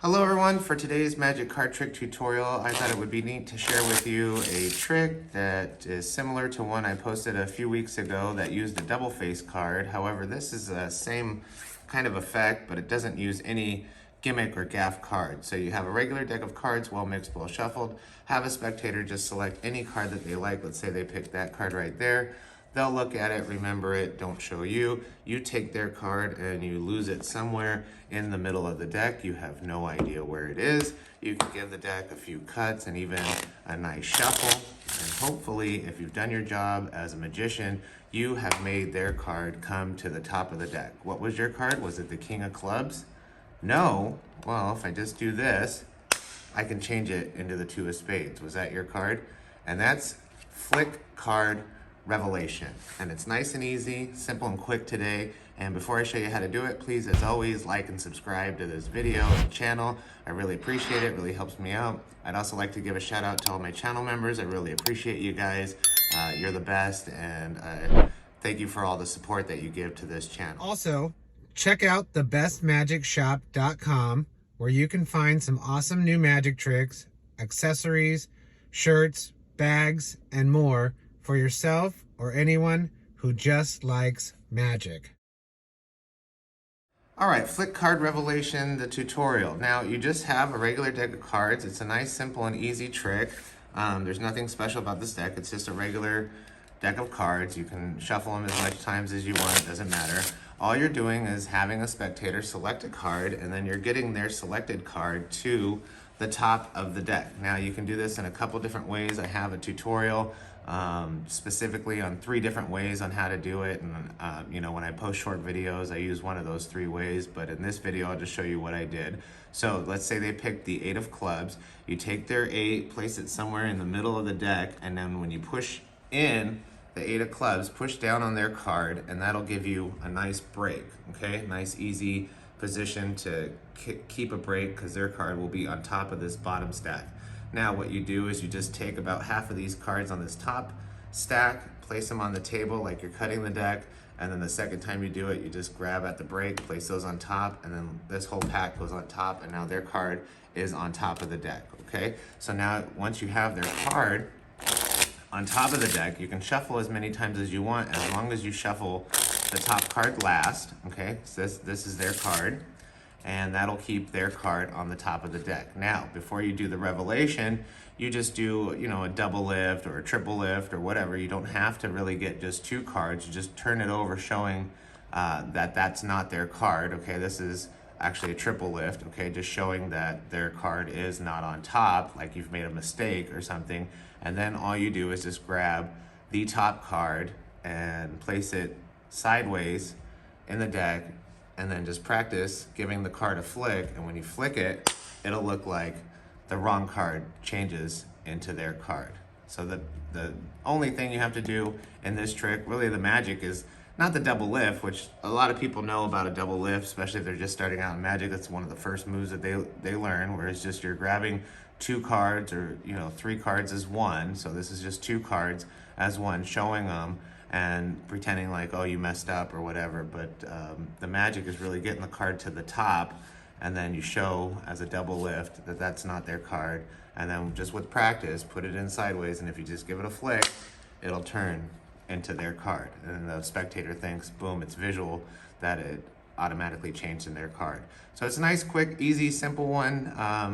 Hello everyone, for today's magic card trick tutorial, I thought it would be neat to share with you a trick that is similar to one I posted a few weeks ago that used a double face card. However, this is the same kind of effect, but it doesn't use any gimmick or gaff card. So you have a regular deck of cards, well mixed, well shuffled. Have a spectator just select any card that they like. Let's say they picked that card right there. They'll look at it, remember it, don't show you. You take their card and you lose it somewhere in the middle of the deck. You have no idea where it is. You can give the deck a few cuts and even a nice shuffle. And hopefully, if you've done your job as a magician, you have made their card come to the top of the deck. What was your card? Was it the King of Clubs? No. Well, if I just do this, I can change it into the Two of Spades. Was that your card? And that's Flick Card Revelation. And it's nice and easy, simple and quick today. And before I show you how to do it, please, as always, like and subscribe to this video and channel. I really appreciate it, really helps me out. I'd also like to give a shout out to all my channel members. I really appreciate you guys. You're the best, and thank you for all the support that you give to this channel. Also, check out thebestmagicshop.com, where you can find some awesome new magic tricks, accessories, shirts, bags, and more for yourself or anyone who just likes magic. All right, Flick Card Revelation, the tutorial. Now, you just have a regular deck of cards. It's a nice, simple, and easy trick. There's nothing special about this deck. It's just a regular deck of cards. You can shuffle them as much times as you want. It doesn't matter. All you're doing is having a spectator select a card, and then you're getting their selected card to the top of the deck. Now, you can do this in a couple different ways. I have a tutorial specifically on 3 different ways on how to do it, and you know, when I post short videos I use one of those 3 ways, but in this video I'll just show you what I did. So let's say they picked the 8 of clubs. You take their 8, place it somewhere in the middle of the deck, and then when you push in the 8 of clubs, push down on their card, and that'll give you a nice break. Okay, nice easy position to keep a break because their card will be on top of this bottom stack. Now what you do is you just take about half of these cards on this top stack, place them on the table like you're cutting the deck, and then the second time you do it, you just grab at the break, place those on top, and then this whole pack goes on top, and now their card is on top of the deck, okay? So now once you have their card on top of the deck, you can shuffle as many times as you want, as long as you shuffle the top card last, okay? So this is their card, and that'll keep their card on the top of the deck. Now, before you do the revelation, you just do, you know, a double lift or a triple lift or whatever. You don't have to really get just 2 cards. You just turn it over showing that that's not their card, okay? This is actually a triple lift, okay? Just showing that their card is not on top, like you've made a mistake or something. And then all you do is just grab the top card and place it sideways in the deck, and then just practice giving the card a flick, and when you flick it, it'll look like the wrong card changes into their card. So the only thing you have to do in this trick, really the magic, is not the double lift, which a lot of people know about a double lift, especially if they're just starting out in magic. That's one of the first moves that they learn, where it's just you're grabbing 2 cards, or 3 cards as one. So this is just 2 cards as one, showing them and pretending like, oh, you messed up or whatever. But the magic is really getting the card to the top, and then you show as a double lift that that's not their card, and then just with practice put it in sideways, and if you just give it a flick, it'll turn into their card, and the spectator thinks, boom, it's visual that it automatically changed in their card. So it's a nice, quick, easy, simple one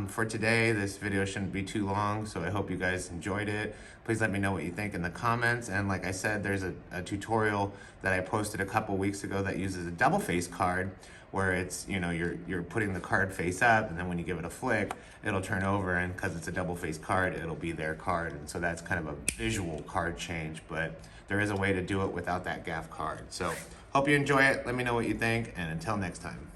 for today. This video shouldn't be too long, so I hope you guys enjoyed it. Please let me know what you think in the comments. And like I said, there's a tutorial that I posted a couple weeks ago that uses a double face card, where it's, you're putting the card face up, and then when you give it a flick, it'll turn over, and because it's a double face card, it'll be their card. And so that's kind of a visual card change, but there is a way to do it without that gaff card. So hope you enjoy it. Let me know what you think, and until next time.